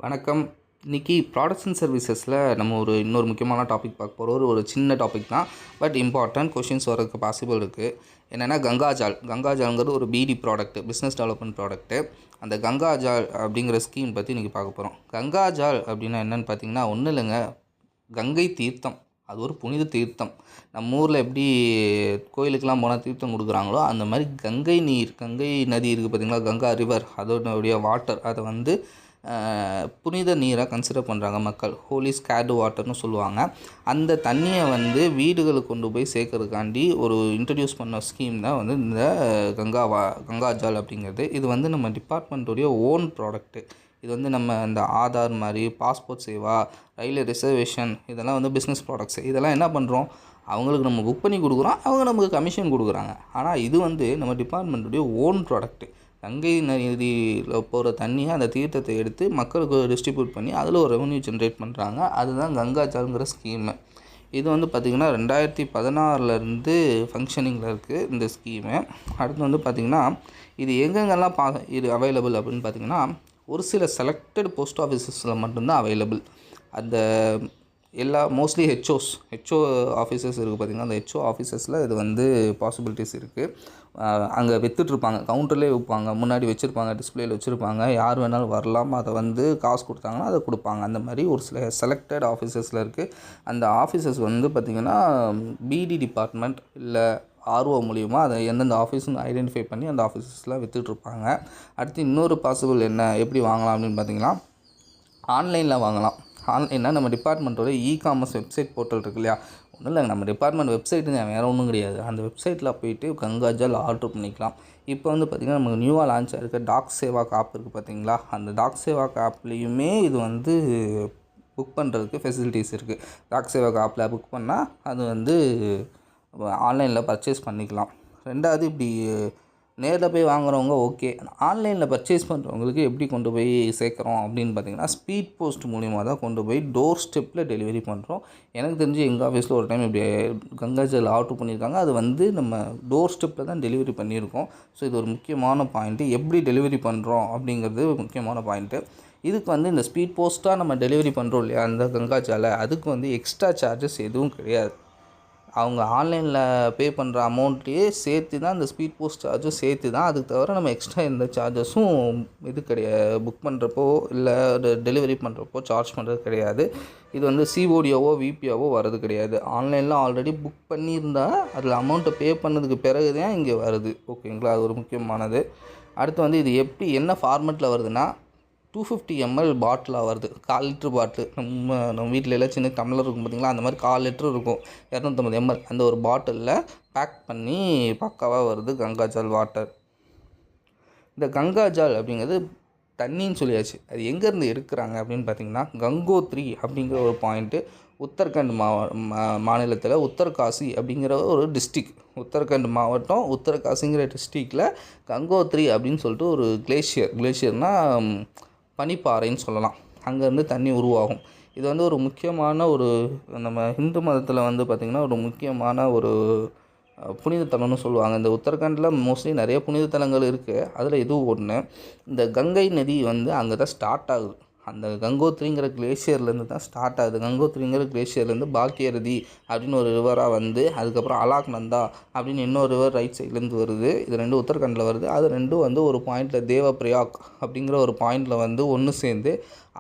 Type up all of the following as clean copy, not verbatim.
வணக்கம். இன்றைக்கி products and சர்வீசஸில் நம்ம இன்னொரு முக்கியமான டாபிக் பார்க்க போகிறோம். ஒரு சின்ன டாபிக் தான், பட் இம்பார்ட்டன்ட் கொஷின்ஸ் வரதுக்கு பாசிபிள் இருக்குது. என்னென்னா கங்காஜால்ங்கிறது ஒரு பிடி ப்ராடக்ட்டு, பிஸ்னஸ் டெவலப்மெண்ட் ப்ராடக்ட்டு. அந்த கங்காஜால் அப்படிங்கிற ஸ்கீம் பற்றி இன்றைக்கி பார்க்க போகிறோம். கங்காஜால் அப்படின்னா என்னென்னு பார்த்தீங்கன்னா ஒன்றும் இல்லைங்க, கங்கை தீர்த்தம். அது ஒரு புனித தீர்த்தம். நம்ம ஊரில் எப்படி கோயிலுக்கெலாம் போனால் தீர்த்தம் கொடுக்குறாங்களோ அந்த மாதிரி கங்கை நதி இருக்குது பார்த்திங்களா, கங்கா ரிவர், அதோடைய வாட்டர், அதை புனித நீராக கன்சிடர் பண்ணுறாங்க மக்கள். ஹோலி ஸ்கேர்டு வாட்டர்னு சொல்லுவாங்க. அந்த தண்ணியை வீடுகளுக்கு கொண்டு போய் சேர்க்கறதுக்காண்டி ஒரு இன்ட்ரடியூஸ் பண்ண ஸ்கீம் தான் இந்த கங்காஜால் அப்படிங்கிறது. இது நம்ம டிபார்ட்மெண்ட்டுடைய ஓன் ப்ராடக்ட்டு. இது நம்ம இந்த ஆதார் மாதிரி, பாஸ்போர்ட் சேவா, ரயில்வே ரிசர்வேஷன், இதெல்லாம் பிஸ்னஸ் ப்ராடக்ட்ஸ். இதெல்லாம் என்ன பண்ணுறோம், அவங்களுக்கு நம்ம புக் பண்ணி கொடுக்குறோம், அவங்க நமக்கு கமிஷன் கொடுக்குறாங்க. ஆனால் இது நம்ம டிபார்ட்மெண்ட்டுடைய ஓன் ப்ராடக்ட்டு. கங்கை நதியில் போகிற தண்ணியை, அந்த தீர்த்தத்தை எடுத்து மக்களுக்கு டிஸ்ட்ரிபியூட் பண்ணி அதில் ஒரு ரெவன்யூ ஜென்ரேட் பண்ணுறாங்க. அதுதான் கங்காஜால்ங்கிற ஸ்கீமு. இது பார்த்திங்கன்னா 2016 ஃபங்க்ஷனிங்கில் இருக்குது இந்த ஸ்கீமு. அடுத்து பார்த்திங்கன்னா இது எங்கெங்கெல்லாம் இது அவைலபிள் அப்படின்னு பார்த்திங்கன்னா ஒரு சில செலக்டட் போஸ்ட் ஆஃபீஸஸில் மட்டும்தான் அவைலபிள். அந்த மோஸ்ட்லி ஹெச்ஓ ஆஃபீஸஸ் இருக்குது பார்த்திங்கன்னா, அந்த ஹெச்ஓ ஆஃபீஸஸில் இது பாசிபிலிட்டிஸ் இருக்குது. அங்கே விற்றுட்ருப்பாங்க, கவுண்டர்லேயே விற்பாங்க, முன்னாடி வச்சுருப்பாங்க, டிஸ்பிளேயில் வச்சுருப்பாங்க. யார் வேணாலும் வரலாம், அதை காசு கொடுத்தாங்கன்னா அதை கொடுப்பாங்க. அந்த மாதிரி ஒரு சில செலக்டட் ஆஃபீஸஸில் இருக்குது. அந்த ஆஃபீஸஸ் பார்த்திங்கன்னா பிடி டிபார்ட்மெண்ட் இல்லை ஆர்ஓ மூலிமா அதை எந்தெந்த ஆஃபீஸுன்னு ஐடென்டிஃபை பண்ணி அந்த ஆஃபீஸஸில் விற்றுட்ருப்பாங்க. அடுத்து இன்னொரு பாசிபிள் எப்படி வாங்கலாம் அப்படின்னு பார்த்திங்கன்னா, ஆன்லைனில் வாங்கலாம். ஆன்லைன்னா நம்ம டிபார்ட்மெண்ட்டோட காமர்ஸ் வெப்சைட் போர்ட்டல் இருக்கு இல்லையா, ஒன்றும் இல்லை, நம்ம டிபார்ட்மெண்ட் வெப்சைட்டுங்க, வேறு ஒன்றும் கிடையாது. அந்த வெப்சைட்டில் போய்ட்டு கங்காஜால் ஆர்டர் பண்ணிக்கலாம். இப்போ பார்த்திங்கன்னா நமக்கு நியூவாக லான்ச் ஆகிருக்க டாக் சேவா ஆப் இருக்குது பார்த்திங்களா, அந்த டாக் சேவா ஆப்லேயுமே இது புக் பண்ணுறதுக்கு ஃபெசிலிட்டிஸ் இருக்குது. டாக் சேவா ஆப்பில் புக் பண்ணால் அது ஆன்லைனில் பர்ச்சேஸ் பண்ணிக்கலாம். ரெண்டாவது, இப்படி நேரில் போய் வாங்குறவங்க ஓகே, ஆன்லைனில் பர்ச்சேஸ் பண்ணுறவங்களுக்கு எப்படி கொண்டு போய் சேர்க்குறோம் அப்படின்னு பார்த்திங்கன்னா, ஸ்பீட் போஸ்ட் மூலிமா தான் கொண்டு போய் டோர் ஸ்டெப்பில் டெலிவரி பண்ணுறோம். எனக்கு தெரிஞ்சு எங்கள் ஆஃபீஸில் ஒரு டைம் இப்படி கங்காஜால் ஆர்டர் பண்ணியிருக்காங்க. அது நம்ம டோர் ஸ்டெப்பில் தான் டெலிவரி பண்ணியிருக்கோம். ஸோ இது ஒரு முக்கியமான பாயிண்ட்டு. எப்படி டெலிவரி பண்ணுறோம் அப்படிங்கிறது முக்கியமான பாயிண்ட்டு. இதுக்கு இந்த ஸ்பீட் போஸ்ட்டாக நம்ம டெலிவரி பண்ணுறோம் இல்லையா, அந்த கங்காஜாலை, அதுக்கு எக்ஸ்ட்ரா சார்ஜஸ் எதுவும் கிடையாது. அவங்க ஆன்லைனில் பே பண்ணுற அமௌண்ட்டையே சேர்த்து தான் இந்த ஸ்பீட் போஸ்ட் சார்ஜும் சேர்த்து தான். அதுக்கு தவிர நம்ம எக்ஸ்ட்ரா எந்த சார்ஜஸும் கிடையாது. புக் பண்ணுறப்போ இல்லை டெலிவரி பண்ணுறப்போ சார்ஜ் பண்ணுறது கிடையாது. இது சிஓடியோவோ விபிஓவோ வர்றது கிடையாது. ஆன்லைனில் ஆல்ரெடி புக் பண்ணியிருந்தால் அதில் அமௌண்ட்டை பே பண்ணதுக்கு பிறகு தான் இங்கே வருது. ஓகேங்களா, அது ஒரு முக்கியமானது. அடுத்து இது என்ன ஃபார்மெட்டில் வருதுன்னா, 250 ml பாட்டிலாக வருது. 1/4 லிட்டர் பாட்டில். நம்ம வீட்டில் எல்லாம் சின்ன டம்ளர் இருக்கும் பார்த்திங்களா, அந்த மாதிரி 1/4 லிட்டர் இருக்கும், 250 ml. அந்த ஒரு பாட்டிலில் பேக் பண்ணி பக்காவாக வருது கங்காஜால் வாட்டர். இந்த கங்காஜால் அப்படிங்கிறது தண்ணின்னு சொல்லியாச்சு. அது எங்கேருந்து எடுக்கிறாங்க அப்படின்னு பார்த்திங்கன்னா, கங்கோத்ரி அப்படிங்கிற ஒரு பாயிண்ட்டு உத்தரகண்ட் மாநிலத்தில் உத்தரகாசி அப்படிங்கிற ஒரு டிஸ்ட்ரிக், உத்தரகண்ட் மாவட்டம் உத்தரகாசிங்கிற டிஸ்ட்ரிக்டில் கங்கோத்ரி அப்படின்னு சொல்லிட்டு ஒரு கிளேஷியர்னால் பனிப்பாறைன்னு சொல்லலாம். அங்கேருந்து தண்ணி உருவாகும். இது ஒரு முக்கியமான நம்ம ஹிந்து மதத்தில் பார்த்திங்கன்னா ஒரு முக்கியமான புனித தலம்னு சொல்லுவாங்க. இந்த உத்தரகாண்டில் மோஸ்ட்லி நிறைய புனித தலங்கள் இருக்குது. அதில் இதுவும் ஒன்று. இந்த கங்கை நதி அங்கே தான் ஸ்டார்ட் ஆகுது. அந்த கங்கோத்ரிங்கிற கிளேஷியர்லேருந்து தான் ஸ்டார்ட் ஆகுது. கங்கோத்ரிங்கிற கிளேஷியர்லேருந்து பாக்கியரதி அப்படின்னு ஒரு ரிவராக அதுக்கப்புறம் அலாக்நந்தா அப்படின்னு இன்னொரு ரிவர் ரைட் சைட்லேருந்து வருது. இது ரெண்டும் உத்தரகாண்டில் வருது. அது ரெண்டும் ஒரு பாயிண்டில் தேவப்பிரயாக் அப்படிங்கிற ஒரு பாயிண்டில் ஒன்று சேர்ந்து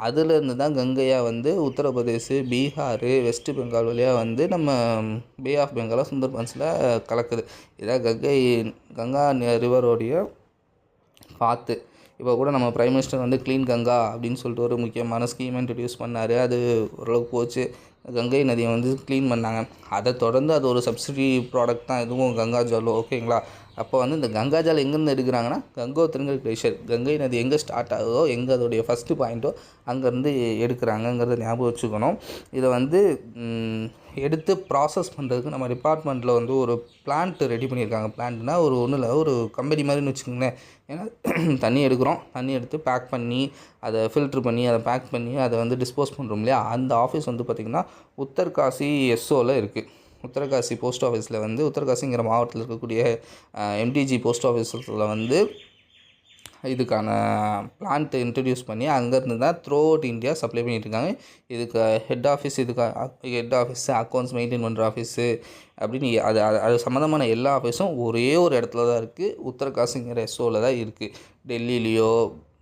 அதுலேருந்து தான் கங்கையாக உத்தரப்பிரதேஷ், பீகார், வெஸ்ட் பெங்கால் வழியாக நம்ம பே ஆஃப் பெங்காலாக சுந்தர்பன்ஸில் கலக்குது. இதான் கங்கா ரிவரோடைய பாத்து. இப்போ கூட நம்ம பிரைம் மினிஸ்டர் க்ளீன் கங்கா அப்படின்னு சொல்லிட்டு ஒரு முக்கியமான ஸ்கீம் இன்ட்ரடியூஸ் பண்ணார். அது ஓரளவுக்கு போச்சு. கங்கை நதியை க்ளீன் பண்ணாங்க. அதை தொடர்ந்து அது ஒரு சப்சிடி ப்ராடக்ட் தான் இதுவும் கங்காஜாலும். ஓகேங்களா, அப்போ இந்த கங்காஜால் எங்கேருந்து எடுக்கிறாங்கன்னா, கங்கோத்ரிங்கிற கிளேஷியர், கங்கை நதி எங்கே ஸ்டார்ட் ஆகுதோ, எங்கே அதோடைய ஃபஸ்ட்டு பாயிண்ட்டோ அங்கேருந்து எடுக்கிறாங்கங்கிறத ஞாபகம் வச்சுக்கணும். இதை எடுத்து ப்ராசஸ் பண்ணுறதுக்கு நம்ம டிபார்ட்மெண்ட்டில் ஒரு பிளான்ட் ரெடி பண்ணியிருக்காங்க. பிளான்ட்னா ஒன்றும் இல்லை, ஒரு கம்பெனி மாதிரின்னு வச்சுக்கோங்களேன். ஏன்னா தண்ணி எடுக்கிறோம், தண்ணி எடுத்து பேக் பண்ணி அதை ஃபில்ட்ரு பண்ணி அதை பேக் பண்ணி அதை டிஸ்போஸ் பண்ணுறோம் இல்லையா, அந்த ஆஃபீஸ் பார்த்திங்கன்னா உத்தரகாசி எஸ்ஓவில் இருக்குது. உத்தரகாசி போஸ்ட் ஆஃபீஸில் உத்தரகாசிங்கிற மாவட்டத்தில் இருக்கக்கூடிய எம்டிஜி போஸ்ட் ஆஃபீஸில் இதுக்கான பிளான்ட் இன்ட்ரடியூஸ் பண்ணி அங்கேருந்து தான் த்ரூ அவுட் இந்தியா சப்ளை பண்ணிகிட்ருக்காங்க. இதுக்கு head office, head office, accounts maintain பண்ணுற ஆஃபீஸு அப்படின்னு அது சம்மந்தமான எல்லா ஆஃபீஸும் ஒரே ஒரு இடத்துல தான் இருக்குது. உத்தரகாசிங்கிற எஸ்ஓவில் தான் இருக்குது. டெல்லிலேயோ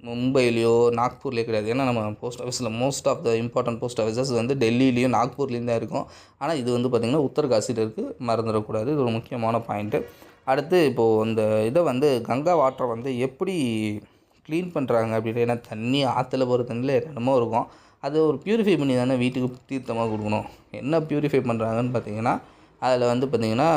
மும்பையிலையோ நாக்பூர்லேயோ கிடையாது. ஏன்னா நம்ம போஸ்ட் ஆஃபீஸில் most of the important post offices வந்து டெல்லிலேயும் நாக்பூர்லேயும் தான் இருக்கும். ஆனால் இது வந்து பார்த்திங்கன்னா உத்தரகாசியில் இருக்குது, மறந்துடக்கூடாது. இது ஒரு முக்கியமான பாயிண்ட்டு. அடுத்து இப்போது இந்த இதை வந்து கங்கா வாட்டரை வந்து எப்படி க்ளீன் பண்ணுறாங்க அப்படின்னா, ஏன்னா தண்ணி ஆற்றுல போகிற தண்ணியில் என்னென்னமோ இருக்கும். அது ஒரு ப்யூரிஃபை பண்ணி தானே வீட்டுக்கு தீர்த்தமாக கொடுக்கணும். என்ன ப்யூரிஃபை பண்ணுறாங்கன்னு பார்த்தீங்கன்னா, அதில் வந்து பார்த்திங்கன்னா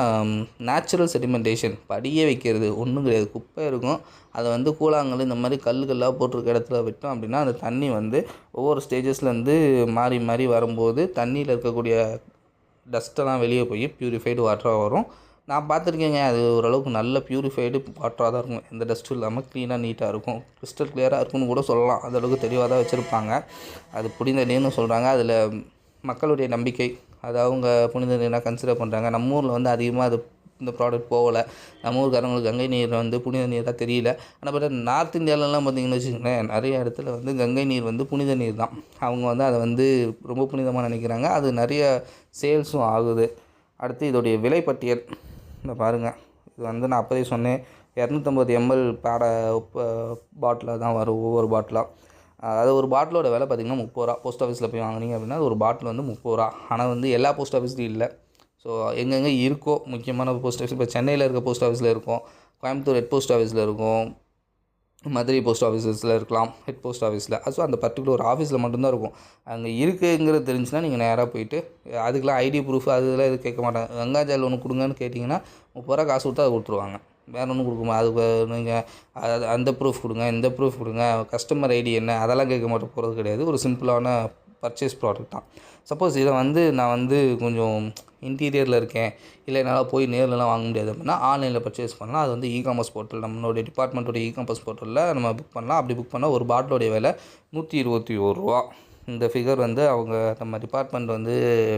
நேச்சுரல் செடிமெண்டேஷன், படியே வைக்கிறது ஒன்றும் கிடையாது. குப்பை இருக்கும், அதை வந்து கூழாங்கல் இந்த மாதிரி கல்லாக போட்டிருக்க இடத்துல விட்டோம் அப்படின்னா அந்த தண்ணி வந்து ஒவ்வொரு ஸ்டேஜஸ்லேருந்து மாறி மாறி வரும்போது தண்ணியில் இருக்கக்கூடிய டஸ்ட்டெல்லாம் வெளியே போய் ப்யூரிஃபைடு வாட்டராக வரும். நான் பார்த்துருக்கேங்க, அது ஓரளவுக்கு நல்ல ப்யூரிஃபைடு வாட்டராக தான் இருக்கும். எந்த டஸ்ட்டும் இல்லாமல் க்ளீனாக நீட்டாக இருக்கும். கிறிஸ்டல் கிளியராக இருக்குன்னு கூட சொல்லலாம். அந்தளவுக்கு தெளிவாக தான் வச்சுருப்பாங்க. அது புனித நீர்னு சொல்கிறாங்க. அதில் மக்களுடைய நம்பிக்கை, அது அவங்க புனித நீராக கன்சிடர் பண்ணுறாங்க. நம்ம ஊரில் வந்து அதிகமாக அது இந்த ப்ராடக்ட் போகலை. நம்ம ஊருக்காரங்களுக்கு கங்கை நீர் வந்து புனித நீராக தெரியல. ஆனால் பட் நார்த் இந்தியாவிலலாம் பார்த்திங்கன்னு வச்சுக்கோங்களேன், நிறைய இடத்துல வந்து கங்கை நீர் வந்து புனித நீர் தான். அவங்க வந்து அதை வந்து ரொம்ப புனிதமாக நினைக்கிறாங்க. அது நிறைய சேல்ஸும் ஆகுது. அடுத்து இதோடைய விலை பட்டியல் இந்த பாருங்கள். இது வந்து நான் அப்போதே சொன்னேன், 250 ml பாட்டிலாக தான் வரும் ஒவ்வொரு பாட்டிலாக. அது ஒரு பாட்டிலோட விலை பார்த்திங்கன்னா 30 ரூபா. போஸ்ட் ஆஃபீஸில் போய் வாங்கினீங்க அப்படின்னா ஒரு பாட்டில் வந்து 30 ரூபா. ஆனால் வந்து எல்லா போஸ்ட் ஆஃபீஸ்லையும் இல்லை. ஸோ எங்கெங்கே இருக்கோ முக்கியமான போஸ்ட் ஆஃபீஸ், இப்போ சென்னையில் இருக்க போஸ்ட் ஆஃபீஸில் இருக்கும், கோயம்புத்தூர் ஹெட் போஸ்ட் ஆஃபீஸில் இருக்கும், மதுரை போஸ்ட் ஆஃபீஸஸில் இருக்கலாம் ஹெட் போஸ்ட் ஆஃபீஸில். ஸோ அந்த பர்டிகுலர் ஒரு ஆஃபீஸில் மட்டும்தான் இருக்கும். அங்கே இருக்குங்கிறது தெரிஞ்சுன்னா நீங்கள் நேராக போயிட்டு, அதுக்கெலாம் ஐடி ப்ரூஃப் அதெல்லாம் இது கேட்க மாட்டாங்க. கங்காஜல் ஒன்று கொடுங்கன்னு கேட்டிங்கன்னா 30 ரூபா காசு கொடுத்தா அதை கொடுத்துருவாங்க. வேறு ஒன்றும் கொடுக்குமா, அதுக்கு நீங்கள் அந்த ப்ரூஃப் கொடுங்க, இந்த ப்ரூஃப் கொடுங்க, கஸ்டமர் ஐடி என்ன, அதெல்லாம் கேட்க மாட்டேன் போகிறது கிடையாது. ஒரு சிம்பிளான பர்ச்சேஸ் ப்ராடக்ட் தான். சப்போஸ் இதை வந்து நான் வந்து கொஞ்சம் இன்டீரியரில் இருக்கேன், இல்லை என்னால் போய் நேர்லலாம் வாங்க முடியாது அப்படின்னா ஆன்லைனில் பர்ச்சேஸ் பண்ணலாம். அது வந்து இகாமர்ஸ் போர்ட்டல், நம்மளுடைய டிபார்ட்மெண்ட்டோடைய இகாமர்ஸ் போர்ட்டலில் நம்ம புக் பண்ணலாம். அப்படி புக் பண்ணால் ஒரு பாட்டிலோடைய விலை 121 ரூபா. இந்த ஃபிகர் வந்து அவங்க நம்ம டிபார்ட்மெண்ட் வந்து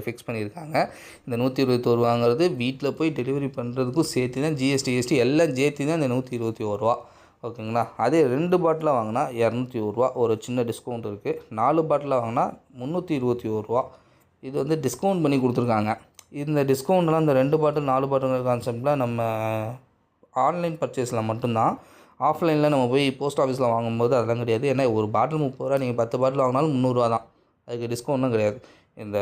ஃபிக்ஸ் பண்ணியிருக்காங்க. இந்த 121 ரூபாங்கிறது வீட்டில் போய் டெலிவரி பண்ணுறதுக்கும் சேர்த்து தான், ஜிஎஸ்டி எல்லாம் சேர்த்து தான் இந்த 121 ரூபா. ஓகேங்களா. அதே 2 பாட்டிலாக வாங்கினா 201 ரூபா. ஒரு சின்ன டிஸ்கவுண்ட் இருக்குது. 4 பாட்டிலாக வாங்கினா 321 ரூபா. இது வந்து டிஸ்கவுண்ட் பண்ணி கொடுத்துருக்காங்க. இந்த டிஸ்கவுண்ட்லாம் இந்த 2 பாட்டில் 4 பாட்டிலுங்கிற கான்செப்டில் நம்ம ஆன்லைன் பர்ச்சேஸில் மட்டும்தான். ஆஃப்லைனில் நம்ம போய் போஸ்ட் ஆஃபீஸில் வாங்கும்போது அதெல்லாம் கிடையாது. ஏன்னா ஒரு பாட்டில் 30 ரூபா, நீங்கள் 10 பாட்டில் வாங்கினாலும் 300 ரூபா தான். அதுக்கு டிஸ்கவுண்ட்டும் கிடையாது. இந்த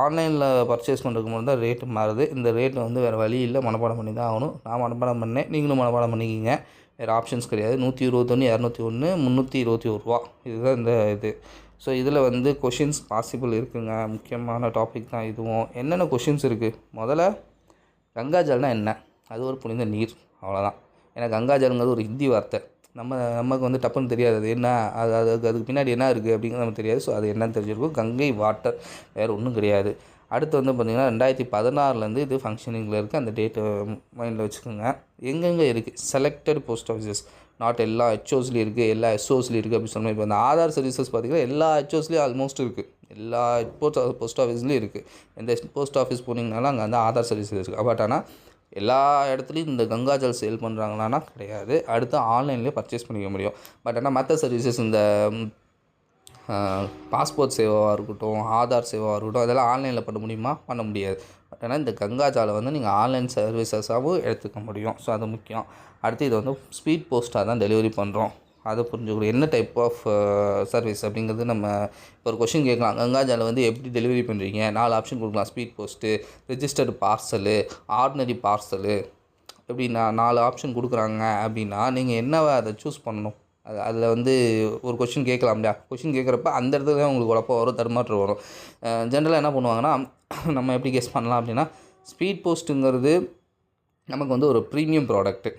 ஆன்லைனில் பர்ச்சேஸ் பண்ணுறதுக்கு முன்னாடி தான் ரேட்டு மாறுது. இந்த ரேட்டு வந்து வேறு வழி இல்லை, மனப்பாடம் பண்ணி தான் ஆகணும். நான் மனப்பாடம் பண்ணேன், நீங்களும் மனப்பாடம் பண்ணிக்கிங்க. வேறு ஆப்ஷன்ஸ் கிடையாது. 121, 201, 321 ரூபா. இதுதான் இந்த இது. ஸோ இதில் வந்து கொஷின்ஸ் பாசிபிள் இருக்குங்க. முக்கியமான டாபிக் தான் இதுவும். என்னென்ன கொஷின்ஸ் இருக்குது? முதல்ல கங்காஜல்னால் என்ன? அது ஒரு புனித நீர், அவ்வளோதான். ஏன்னா கங்காஜல்ங்கிறது ஒரு ஹிந்தி வார்த்தை. நமக்கு வந்து டப்புன்னு தெரியாது அது என்ன, அதுக்கு பின்னாடி என்ன இருக்குது அப்படிங்கிறது நமக்கு தெரியாது. ஸோ அது என்னன்னு தெரிஞ்சிருக்கும். கங்கை வாட்டர், வேறு ஒன்றும் கிடையாது. அடுத்து வந்து பார்த்திங்கன்னா 2016 இது ஃபங்க்ஷனிங்கில் இருக்குது. அந்த டேட்டு மைண்டில் வச்சுக்கோங்க. எங்கெங்கே இருக்குது? செலக்டட் போஸ்ட் ஆஃபீஸஸ், நாட் எல்லா ஹெச்ஓஸ்லேயும் இருக்குது, எல்லா எஸ்ஓஸ்லேயும் இருக்குது அப்படின்னு சொன்னால். இப்போ அந்த ஆதார் சர்வீசஸ் பார்த்திங்கன்னா எல்லா ஹெச்ஓஸ்லேயும் ஆல்மோஸ்ட் இருக்குது. எல்லா போஸ்ட் ஆஃபீஸ்லேயும் இருக்குது. எந்த போஸ்ட் ஆஃபீஸ் போனீங்கனாலும் அங்கே வந்து ஆதார் சர்வீஸ் இருக்குது. பட் ஆனால் எல்லா இடத்துலையும் இந்த கங்காஜல் சேல் பண்ணுறாங்களான்னா கிடையாது. அடுத்து ஆன்லைன்லேயே பர்ச்சேஸ் பண்ணிக்க முடியும். பட் ஆனால் மற்ற சர்வீசஸ், இந்த பாஸ்போர்ட் சேவாவாக இருக்கட்டும், ஆதார் சேவாவாக இருக்கட்டும், அதெல்லாம் ஆன்லைனில் பண்ண முடியுமா? பண்ண முடியாது. பட் ஆனால் இந்த கங்காஜாலை வந்து நீங்கள் ஆன்லைன் சர்வீசஸாகவும் எடுத்துக்க முடியும். ஸோ அது முக்கியம். அடுத்து இது வந்து ஸ்பீட் போஸ்ட்டாக தான் டெலிவரி பண்ணுறோம். அதை புரிஞ்சுக்கணும். என்ன டைப் ஆஃப் சர்வீஸ் அப்படிங்கிறது நம்ம இப்போ ஒரு கொஷின் கேட்கலாம். கங்காஜாலை வந்து எப்படி டெலிவரி பண்ணுறீங்க? 4 ஆப்ஷன் கொடுக்கலாம். Speed post, registered parcel, ordinary parcel, இப்படி 4 ஆப்ஷன் கொடுக்குறாங்க. அப்படின்னா நீங்கள் என்னவா அதை சூஸ் பண்ணணும்? அதில் வந்து ஒரு கொஷின் கேட்கலாம் இல்லையா? கொஷின் கேட்குறப்ப அந்த இடத்துல தான் உங்களுக்கு குழப்பம் வரும், தடுமாற்றம் வரும். ஜென்ரலாக என்ன பண்ணுவாங்கன்னா, நம்ம எப்படி கெஸ் பண்ணலாம் அப்படின்னா, ஸ்பீட் போஸ்ட்டுங்கிறது நமக்கு வந்து ஒரு ப்ரீமியம் ப்ராடக்ட்டு.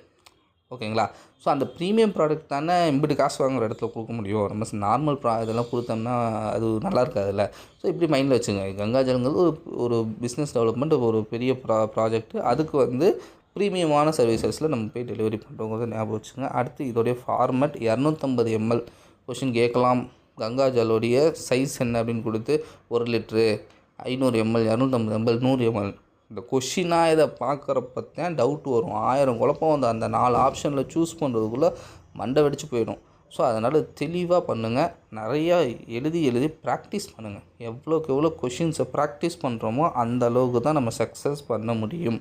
ஓகேங்களா. ஸோ அந்த ப்ரீமியம் ப்ராடக்ட் தானே இம்பிட்டு காசு வாங்குகிற இடத்துல கொடுக்க முடியும். நம்ம நார்மல் இதெல்லாம் கொடுத்தோம்னா அது நல்லா இருக்காதுல்ல. ஸோ இப்படி மைண்டில் வச்சுங்க. கங்காஜல்ங்கிறது ஒரு பிஸ்னஸ் டெவலப்மெண்ட், ஒரு பெரிய ப்ராஜெக்ட்டு. அதுக்கு வந்து ப்ரீமியமான சர்வீசஸில் நம்ம போய் டெலிவரி பண்ணுறவங்க ஞாபகம் வச்சுங்க. அடுத்து இதோடைய ஃபார்மேட் 250 ml. கொஷின் கேட்கலாம். கங்காஜலோடைய சைஸ் என்ன அப்படின்னு கொடுத்து 1 லிட்ரு, 500 ml, 250 ml, 100 ml. இந்த கொஷினாக இதை பார்க்குறப்ப தான் டவுட் வரும். 1000 குழப்பம் வந்து அந்த 4 ஆப்ஷனில் சூஸ் பண்ணுறதுக்குள்ளே மண்டை வெடிச்சு போயிடும். ஸோ அதனால் தெளிவாக பண்ணுங்கள். நிறையா எழுதி ப்ராக்டிஸ் பண்ணுங்கள். எவ்வளோக்கு எவ்வளோ கொஷின்ஸை ப்ராக்டிஸ் பண்ணுறோமோ அந்த அளவுக்கு தான் நம்ம சக்ஸஸ் பண்ண முடியும்.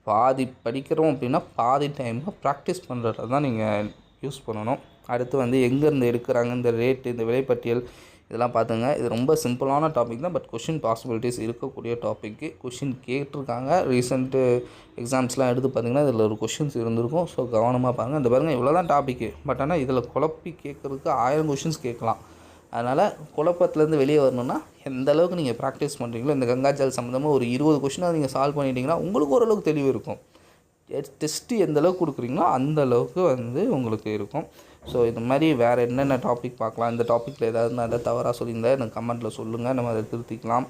பாதி படிக்கிறோம் அப்படின்னா பாதி டைமாக ப்ராக்டிஸ் பண்ணுறது தான் நீங்கள் யூஸ் பண்ணணும். அடுத்து எங்கேருந்து எடுக்கிறாங்க, இந்த ரேட்டு, இந்த விலைப்பட்டியல் இதெல்லாம் பார்த்துங்க. இது ரொம்ப சிம்பிளான டாபிக் தான், பட் கொஷின் பாசிபிலிட்டிஸ் இருக்கக்கூடிய டாப்பிக்கு. கொஷின் கேட்டிருக்காங்க. ரீசெண்ட்டு எக்ஸாம்ஸ்லாம் எடுத்து பார்த்திங்கன்னா இதில் ஒரு கொஷின்ஸ் இருந்திருக்கும். ஸோ கவனமாக பாருங்கள். இந்த பாருங்கள் இவ்வளோ தான் டாப்பிக்கு, பட் ஆனால் இதில் குழப்பி கேட்குறதுக்கு 1000 கொஷின்ஸ் கேட்கலாம். அதனால் குழப்பத்துலேருந்து வெளியே வரணுன்னா எந்த அளவுக்கு நீங்கள் ப்ராக்டிஸ் பண்ணுறீங்களோ, இந்த கங்காஜல் சம்மந்தமாக ஒரு 20 கொஷினாக நீங்கள் சால்வ் பண்ணிட்டீங்கன்னா உங்களுக்கு ஓரளவுக்கு தெளிவு இருக்கும். டெஸ்ட்டு எந்த அளவுக்கு கொடுக்குறீங்களோ அந்த அளவுக்கு உங்களுக்கு இருக்கும். ஸோ இது மாதிரி வேறு என்னென்ன டாபிக் பார்க்கலாம், இந்த டாப்பிக்கில் ஏதாவது நான் எதாவது தவறாக சொல்லியிருந்தேன் எனக்கு கமெண்ட்டில் சொல்லுங்கள், நம்ம அதை திருத்திக்கலாம்.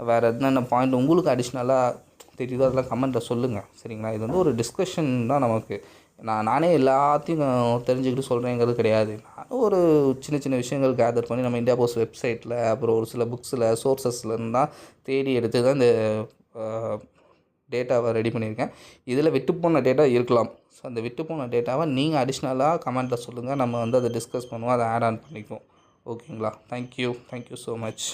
வேறு என்னென்ன பாயிண்ட் உங்களுக்கு அடிஷ்னலாக தெரியுதோ அதெல்லாம் கமெண்ட்டில் சொல்லுங்கள். சரிங்களா? இது ஒரு டிஸ்கஷன் தான் நமக்கு. நானே எல்லாத்தையும் தெரிஞ்சுக்கிட்டு சொல்கிறேங்கிறது கிடையாது. நானும் ஒரு சின்ன சின்ன விஷயங்கள் கேதர் பண்ணி நம்ம இந்தியா போஸ்ட் வெப்சைட்டில் அப்புறம் ஒரு சில புக்ஸில் சோர்ஸஸ்லேருந்து தான் தேடி எடுத்து தான் இந்த டேட்டாவை ரெடி பண்ணியிருக்கேன். இதில் விட்டுப்போன டேட்டா இருக்கலாம். ஸோ அந்த விட்டுப்போன டேட்டாவை நீங்கள் அடிஷ்னலாக கமெண்ட்டில் சொல்லுங்கள். நம்ம அதை டிஸ்கஸ் பண்ணுவோம், அதை ஆட் ஆன் பண்ணிக்குவோம். ஓகேங்களா? Thank you so much.